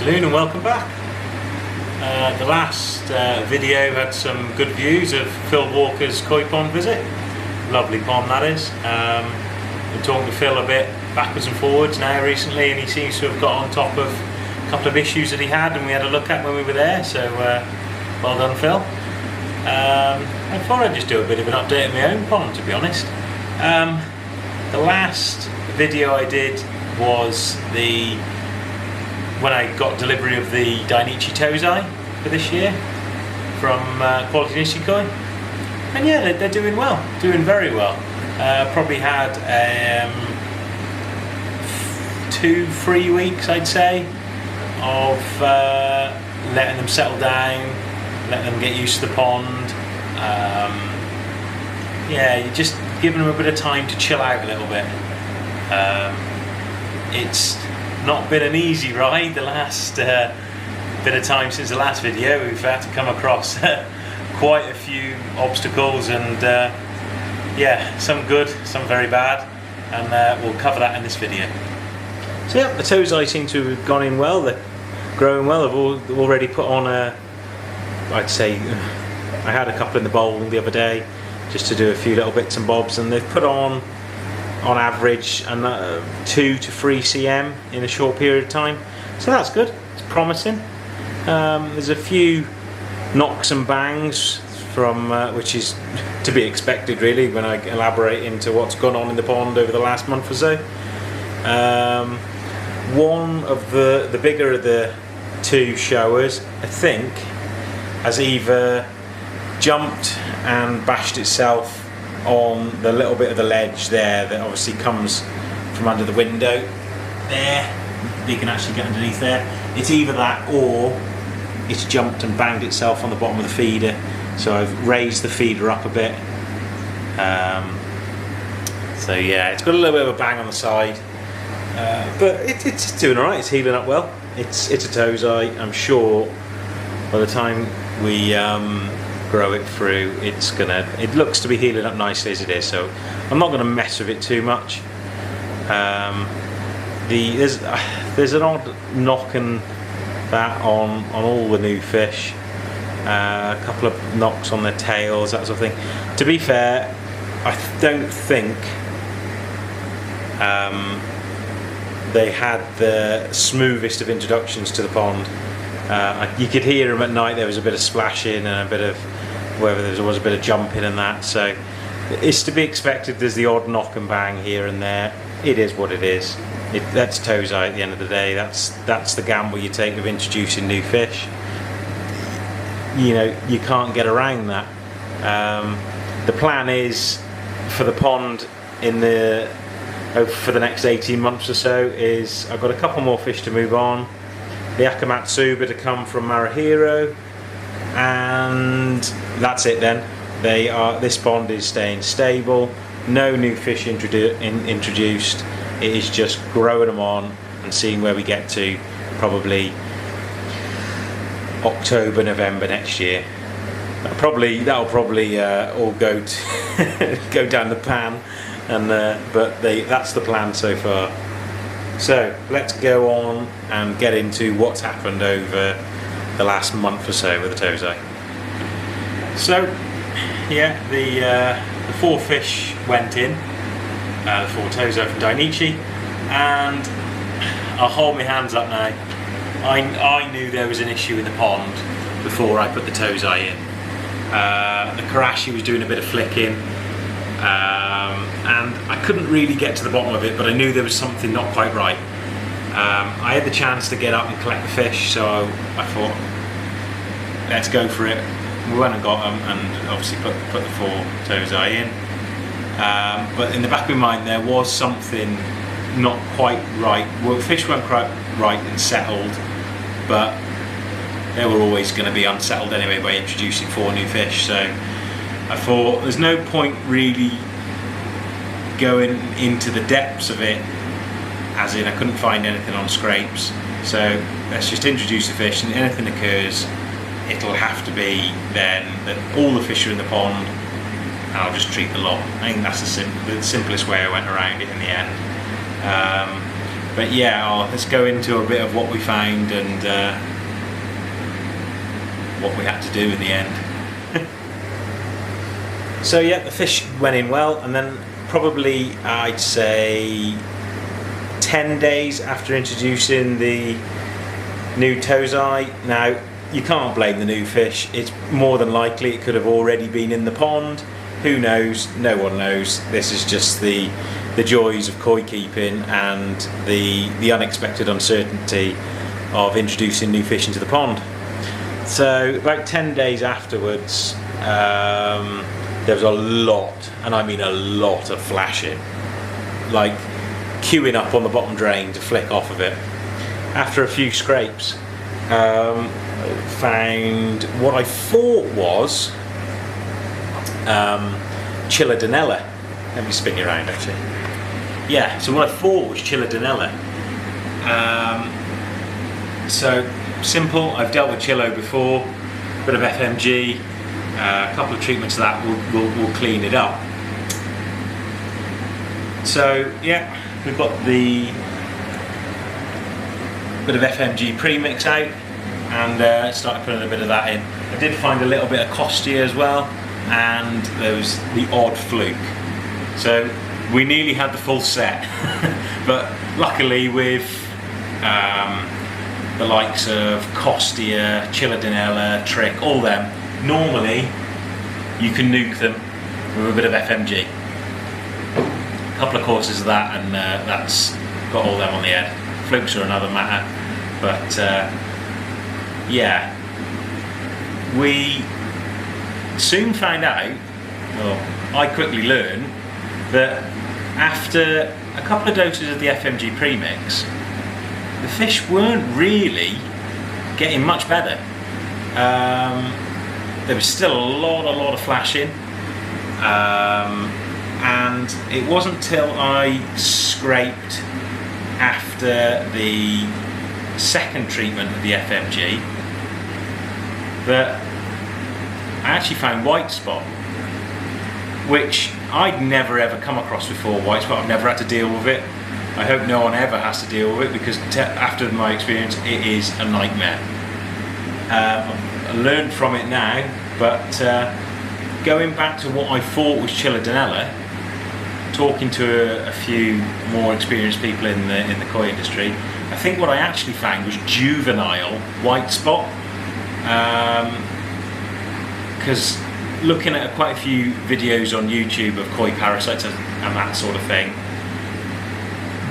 afternoon and welcome back. The last video had some good views of Phil Walker's koi pond visit. Lovely pond that is. Been talking to Phil a bit backwards and forwards now recently, and he seems to have got on top of a couple of issues that he had and we had a look at when we were there, so well done Phil. I thought I'd just do a bit of an update of my own pond, to be honest. The last video I did was when I got delivery of the Dainichi Tozai for this year from Quality Nishikoi, and yeah, they're doing well, doing very well. Probably had 2-3 weeks, I'd say, of letting them settle down, letting them get used to the pond. Yeah, you're just giving them a bit of time to chill out a little bit. It's not been an easy ride the last bit of time since the last video. We've had to come across quite a few obstacles, and yeah, some good, some very bad, and we'll cover that in this video. So yeah, the Tozai seem to have gone in well, they're growing well. I've already put on I'd say, I had a couple in the bowl the other day just to do a few little bits and bobs, and they've put on average 2 to 3 cm in a short period of time, so that's good, it's promising. There's a few knocks and bangs from which is to be expected really when I elaborate into what's gone on in the pond over the last month or so. One of the bigger of the two showers, I think, has either jumped and bashed itself on the little bit of the ledge there that obviously comes from under the window there. You can actually get underneath there. It's either that or it's jumped and banged itself on the bottom of the feeder. So I've raised the feeder up a bit. So yeah, it's got a little bit of a bang on the side, but it's doing alright, it's healing up well. It's a Tozai. I'm sure by the time we grow it through, it looks to be healing up nicely as it is, so I'm not going to mess with it too much. There's an odd knock and that on all the new fish, a couple of knocks on their tails, that sort of thing. To be fair, I don't think they had the smoothest of introductions to the pond. You could hear them at night. There was a bit of splashing and a bit of there was a bit of jumping and that, so it's to be expected. There's the odd knock and bang here and there. It is what it is. That's Tozai at the end of the day. That's the gamble you take of introducing new fish. You know, you can't get around that. The plan is for the pond for the next 18 months or so is I've got a couple more fish to move on. The Akamatsuba to come from Marahiro, and that's it then. This pond is staying stable, no new fish introduced. It is just growing them on and seeing where we get to, probably October, November next year. That'll probably all go go down the pan, and but that's the plan so far. So let's go on and get into what's happened over the last month or so with the Tozai. So yeah, the 4 fish went in, the 4 Tozai from Dainichi, and I'll hold my hands up now. I knew there was an issue in the pond before I put the Tozai in. The Karashi was doing a bit of flicking, and I couldn't really get to the bottom of it, but I knew there was something not quite right. I had the chance to get up and collect the fish, so I thought, let's go for it. We went and got them, and obviously put the 4 Tozai in. But in the back of my mind, there was something not quite right. Well, fish weren't quite right and settled, but they were always going to be unsettled anyway by introducing 4 new fish. So I thought there's no point really going into the depths of it, as in I couldn't find anything on scrapes, so let's just introduce the fish, and anything occurs, it'll have to be then that all the fish are in the pond and I'll just treat the lot. I think that's the simplest way I went around it in the end. But yeah, let's go into a bit of what we found and what we had to do in the end. So yeah, the fish went in well, and then probably I'd say 10 days after introducing the new tozai. Now, you can't blame the new fish. It's more than likely it could have already been in the pond. Who knows? No one knows. This is just the joys of koi keeping and the unexpected uncertainty of introducing new fish into the pond. So about 10 days afterwards, there was a lot, and I mean a lot, of flashing, like queuing up on the bottom drain to flick off of it. After a few scrapes, found what I thought was Chiladenella. Let me spin you around actually. Yeah, so what I thought was Chiladenella. So simple, I've dealt with Chilo before, bit of FMG, a couple of treatments of that will clean it up. So yeah, we've got the bit of FMG premix out and started putting a bit of that in. I did find a little bit of Costia as well, and there was the odd fluke. So we nearly had the full set, but luckily with the likes of Costia, Chiladenella, Trick, all them, normally you can nuke them with a bit of FMG. A couple of courses of that, and that's got all them on the head. Flukes are another matter, but yeah, we soon found out, well, I quickly learned that after a couple of doses of the FMG premix, the fish weren't really getting much better. There was still a lot of flashing, and it wasn't till I scraped after the second treatment of the FMG that I actually found white spot, which I'd never ever come across before. White spot, I've never had to deal with it. I hope no one ever has to deal with it, because after my experience it is a nightmare. I learned from it now, but going back to what I thought was Chiladenella, talking to a few more experienced people in the koi industry, I think what I actually found was juvenile white spot, because looking at quite a few videos on YouTube of koi parasites and that sort of thing,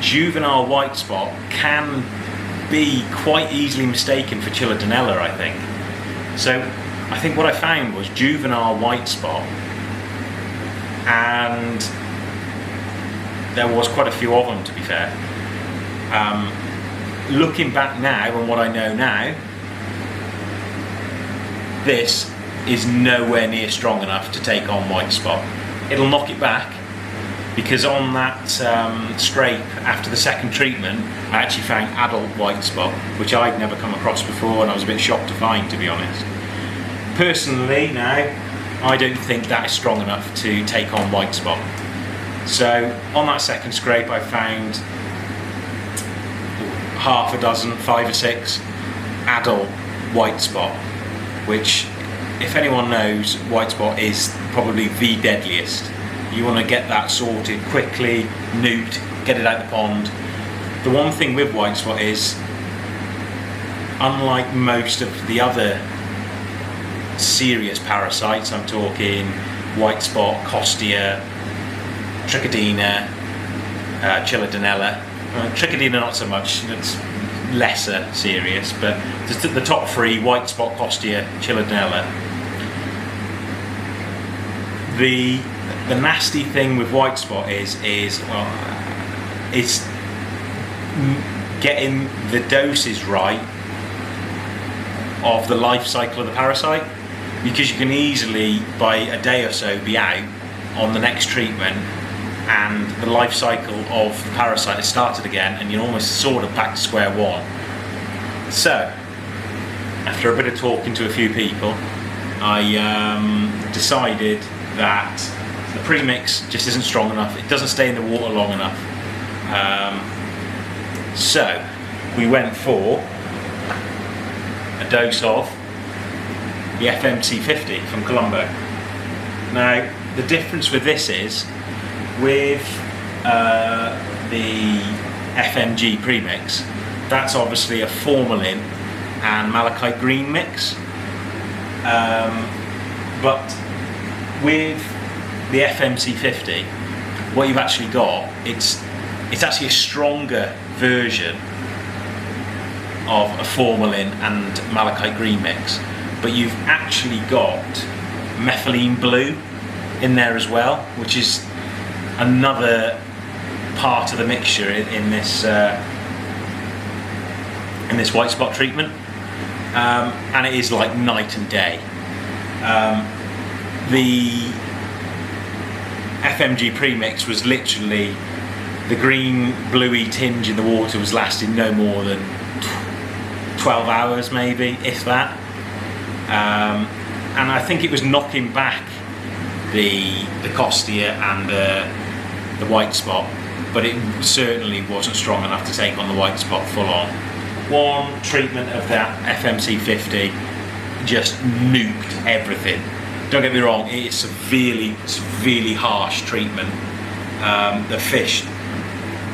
juvenile white spot can be quite easily mistaken for Chiladenella, I think. So I think what I found was juvenile white spot, and there was quite a few of them, to be fair. Looking back now and what I know now, this is nowhere near strong enough to take on white spot. It'll knock it back, because on that scrape after the second treatment, I actually found adult white spot, which I'd never come across before, and I was a bit shocked to find, to be honest. Personally now, I don't think that is strong enough to take on white spot. So on that second scrape I found half a dozen, 5 or 6 adult white spot, which, if anyone knows, white spot is probably the deadliest. You want to get that sorted quickly, nuked, get it out the pond. The one thing with white spot is, unlike most of the other serious parasites, I'm talking white spot, Costia, Trichodina, Chiladenella. Trichodina not so much, it's lesser serious, but the top 3, white spot, Costia, Chiladenella. The nasty thing with white spot is getting the doses right of the life cycle of the parasite, because you can easily, by a day or so, be out on the next treatment and the life cycle of the parasite has started again, and you're almost sort of back to square one. So after a bit of talking to a few people, I decided that the premix just isn't strong enough. It doesn't stay in the water long enough. So we went for a dose of the FMC 50 from Colombo. Now the difference with this is, with the FMG premix, that's obviously a formalin and malachite green mix, but with the FMC 50, what you've actually got, it's actually a stronger version of a formalin and malachite green mix, but you've actually got methylene blue in there as well, which is another part of the mixture in this white spot treatment, and it is like night and day. The FMG premix was literally, the green bluey tinge in the water was lasting no more than 12 hours maybe, if that, and I think it was knocking back the Costia and the white spot, but it certainly wasn't strong enough to take on the white spot full on. One treatment of that FMC 50 just nuked everything. Don't get me wrong, it is severely harsh treatment. The fish,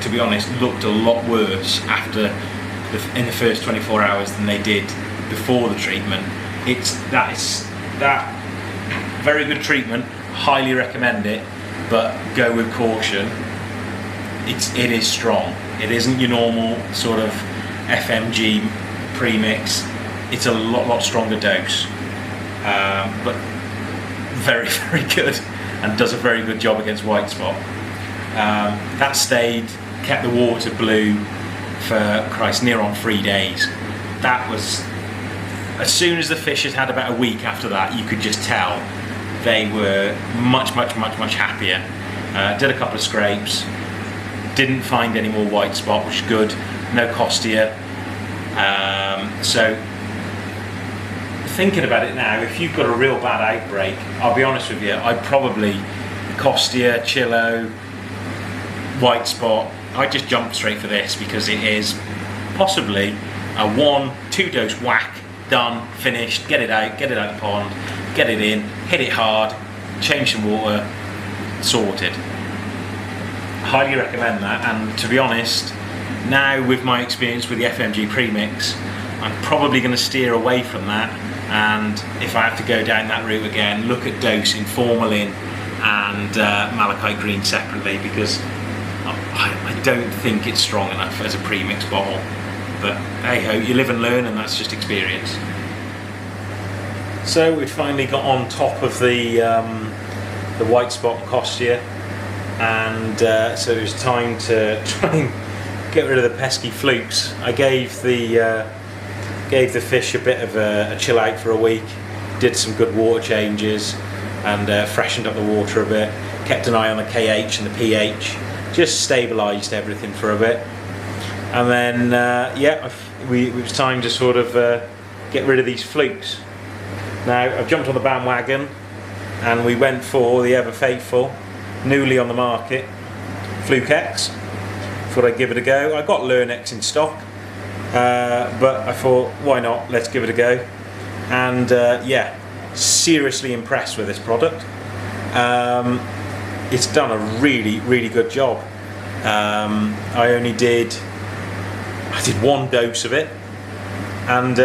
to be honest, looked a lot worse in the first 24 hours than they did before the treatment. That very good treatment, highly recommend it, but go with caution. It is strong. It isn't your normal sort of FMG premix. It's a lot stronger dose, but very good, and does a very good job against white spot. That kept the water blue for near on 3 days. That was, as soon as the fish had about a week after that, you could just tell they were much happier. Did a couple of scrapes, didn't find any more white spot, which is good. No Costia. So thinking about it now, if you've got a real bad outbreak, I'll be honest with you, I'd probably Costia, Chilo, white spot, I'd just jump straight for this, because it is possibly a 1-2 dose whack, done, finished, get it out the pond, get it in, hit it hard, change some water, sorted. Highly recommend that, and to be honest, now with my experience with the FMG premix, I'm probably going to steer away from that, and if I have to go down that route again, look at dosing formalin and malachite green separately, because I don't think it's strong enough as a premix bottle. But hey ho, you live and learn, and that's just experience. So we finally got on top of the white spot and Costia, and so it was time to try and get rid of the pesky flukes. I gave the fish a bit of a chill out for a week, did some good water changes, and freshened up the water a bit, kept an eye on the KH and the pH, just stabilised everything for a bit, and then it was time to sort of get rid of these flukes. Now I've jumped on the bandwagon, and we went for the ever faithful, newly on the market, Fluke X. Thought I'd give it a go. I got Learn X in stock, but I thought, why not, let's give it a go. And seriously impressed with this product. It's done a really good job. I did 1 dose of it, and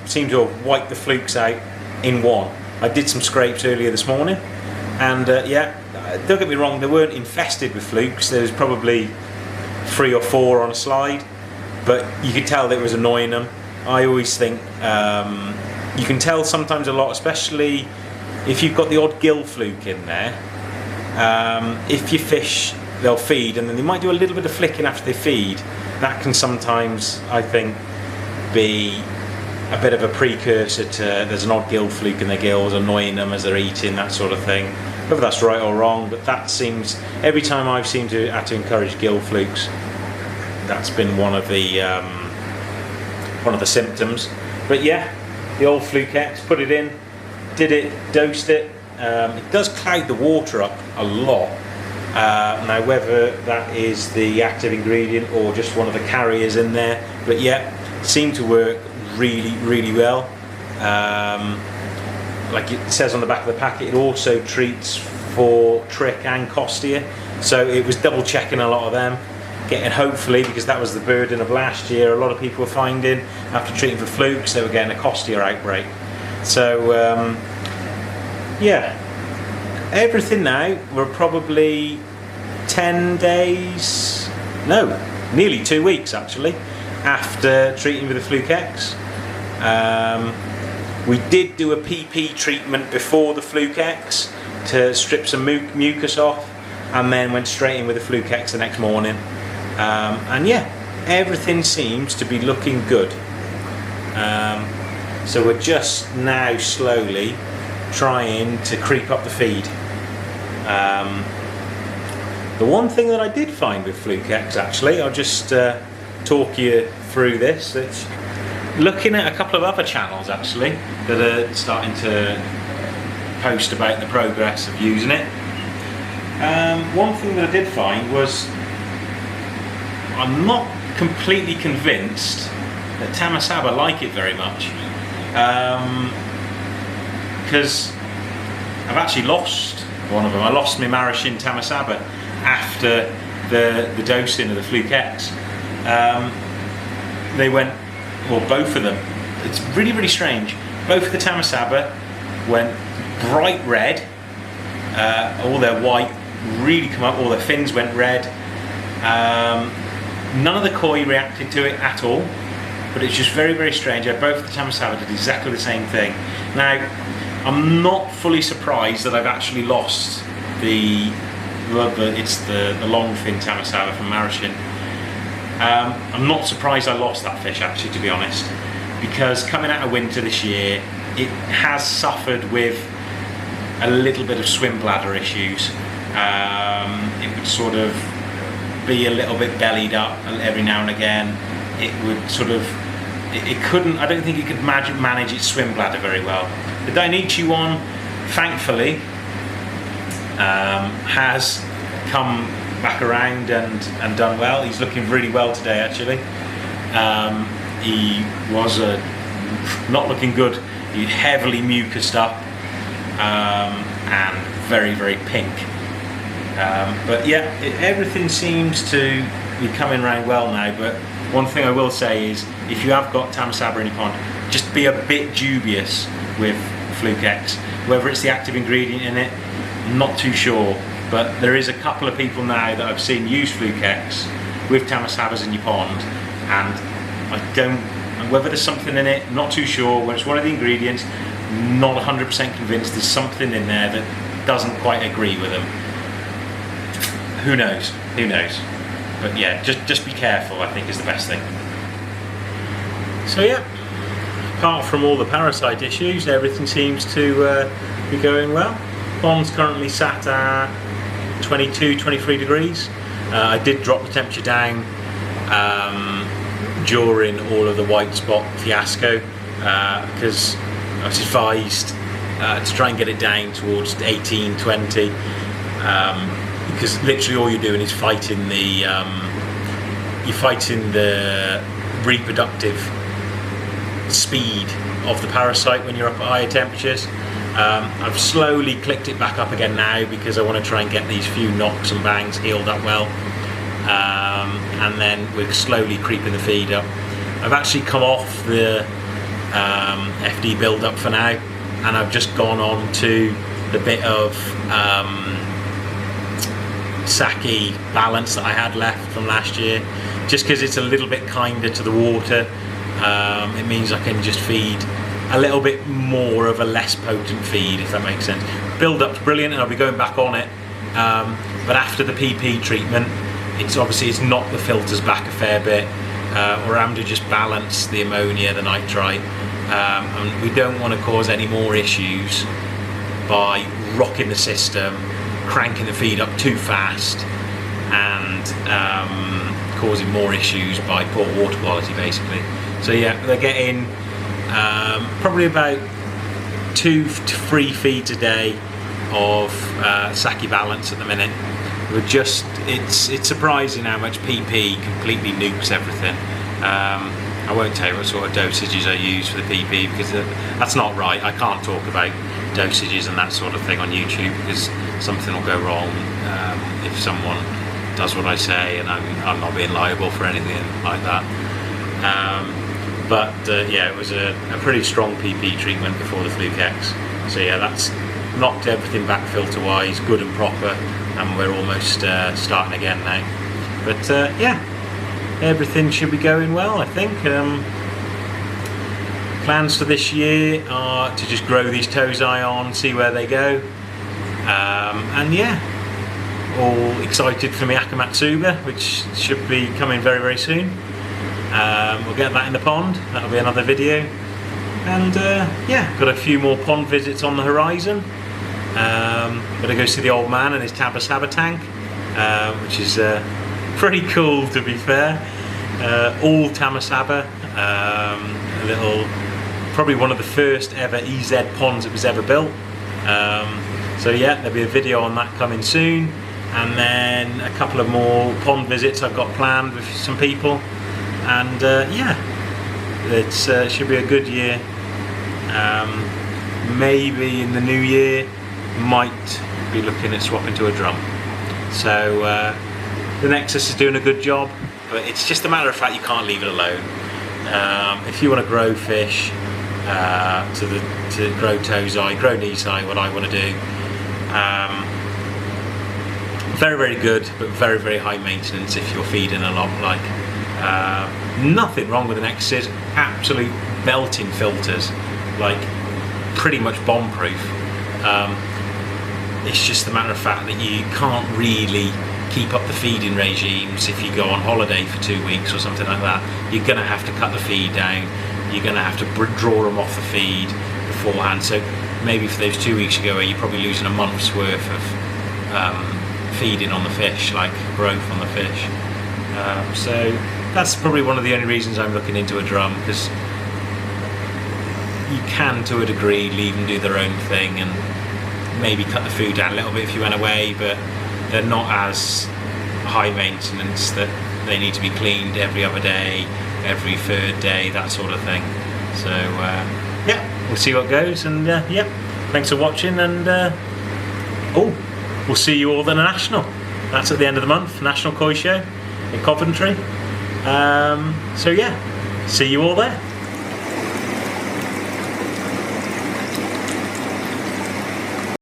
seemed to have wiped the flukes out in one. I did some scrapes earlier this morning, and don't get me wrong, they weren't infested with flukes. There was probably 3 or 4 on a slide, but you could tell that it was annoying them. I always think you can tell sometimes a lot, especially if you've got the odd gill fluke in there. If you fish, they'll feed, and then they might do a little bit of flicking after they feed. That can sometimes, I think, be a bit of a precursor to there's an odd gill fluke in their gills, annoying them as they're eating, that sort of thing. Whether that's right or wrong, but that seems, every time I've seemed to have to encourage gill flukes, that's been one of the symptoms. But yeah, the old Fluke X, put it in, did it, dosed it. It does cloud the water up a lot, Now whether that is the active ingredient or just one of the carriers in there, but yeah, seemed to work really well. Like it says on the back of the packet, it also treats for trick and costia, so it was double checking a lot of them, getting, hopefully, because that was the burden of last year, a lot of people were finding after treating for flukes they were getting a costia outbreak. So yeah, everything now, we're probably 10 days, no, nearly 2 weeks actually, after treating with the Fluke X. We did do a PP treatment before the Fluke X to strip some mucus off, and then went straight in with the Fluke X the next morning. And yeah, everything seems to be looking good. So we're just now slowly trying to creep up the feed. The one thing that I did find with Fluke X, actually, I'll just talk you through this. It's looking at a couple of other channels actually that are starting to post about the progress of using it. One thing that I did find was, I'm not completely convinced that Tamasaba like it very much, because I've actually lost one of them. I lost my Marashin Tamasaba after the dosing of the Fluke X. They went, well, both of them, it's really strange, both of the Tamasaba went bright red, all their white really come up, all their fins went red. None of the koi reacted to it at all, but it's just very strange. Both the Tamasaba did exactly the same thing. Now, I'm not fully surprised that I've actually lost the long fin Tamasaba from Marashin. I'm not surprised I lost that fish actually, to be honest, because coming out of winter this year, it has suffered with a little bit of swim bladder issues. It would sort of be a little bit bellied up every now and again. It would sort of, it couldn't, I don't think it could manage its swim bladder very well. The Dainichi one, thankfully, has come back around and done well. He's looking really well today actually. He was not looking good. He heavily mucused up and very pink. But yeah, everything seems to be coming around well now. But one thing I will say is, if you have got Tamasaba in your pond, just be a bit dubious with Fluke X. Whether it's the active ingredient in it, I'm not too sure. But there is a couple of people now that I've seen use Fluke X with Tamasabas in your pond, and I don't, whether there's something in it, not too sure. When it's one of the ingredients, not 100% convinced there's something in there that doesn't quite agree with them. Who knows? But yeah, just be careful, I think, is the best thing. So yeah, apart from all the parasite issues, everything seems to be going well. Pond's currently sat at 22-23 degrees. I did drop the temperature down during all of the white spot fiasco, because I was advised to try and get it down towards 18-20, because literally all you're doing is fighting the reproductive speed of the parasite when you're up at higher temperatures. I've slowly clicked it back up again now because I want to try and get these few knocks and bangs healed up well, and then we're slowly creeping the feed up. I've actually come off the FD build up for now, and I've just gone on to the bit of sake balance that I had left from last year, just because it's a little bit kinder to the water. It means I can just feed a little bit more of a less potent feed, if that makes sense. Build up's brilliant, and I'll be going back on it, but after the PP treatment, it's knocked the filters back a fair bit. We're having to just balance the ammonia, the nitrite, and we don't want to cause any more issues by rocking the system, cranking the feed up too fast, and causing more issues by poor water quality, basically. So yeah, they're getting probably about 2 to 3 feeds a day of sake balance at the minute. it's surprising how much PP completely nukes everything. I won't tell you what sort of dosages I use for the PP because that's not right. I can't talk about dosages and that sort of thing on YouTube because something will go wrong if someone does what I say, and I'm not being liable for anything like that. Yeah, it was a pretty strong PP treatment before the Fluke X. So yeah, that's knocked everything back filter wise, good and proper, and we're almost starting again now. But yeah, everything should be going well, I think. Plans for this year are to just grow these Tozai on, see where they go, and yeah, all excited for my Akamatsuba, which should be coming very, very soon. We'll get that in the pond, that'll be another video. And yeah, got a few more pond visits on the horizon. Gotta go see the old man and his Tabasaba tank, which is pretty cool, to be fair. All Tamasaba, probably one of the first ever EZ ponds that was ever built. So yeah, there'll be a video on that coming soon, and then a couple of more pond visits I've got planned with some people, and yeah, it should be a good year. Maybe in the new year might be looking at swapping to a drum. So the Nexus is doing a good job, but it's just a matter of fact you can't leave it alone. If you want to grow fish, to grow Tozai, grow Nisai, what I want to do, very, very good, but very, very high maintenance if you're feeding a lot. Like nothing wrong with the Nexus, absolute belting filters, like pretty much bomb proof. It's just a matter of fact that you can't really keep up the feeding regimes if you go on holiday for 2 weeks or something like that. You're going to have to cut the feed down, you're going to have to draw them off the feed beforehand. So maybe for those 2 weeks ago, you're probably losing a month's worth of feeding on the fish, like growth on the fish. So that's probably one of the only reasons I'm looking into a drum, because you can, to a degree, leave them do their own thing and maybe cut the food down a little bit if you went away, but they're not as high maintenance that they need to be cleaned every other day, every third day, that sort of thing. So yeah, we'll see what goes, and yeah, thanks for watching, and we'll see you all at the National. That's at the end of the month, National Koi Show in Coventry. So yeah, see you all there.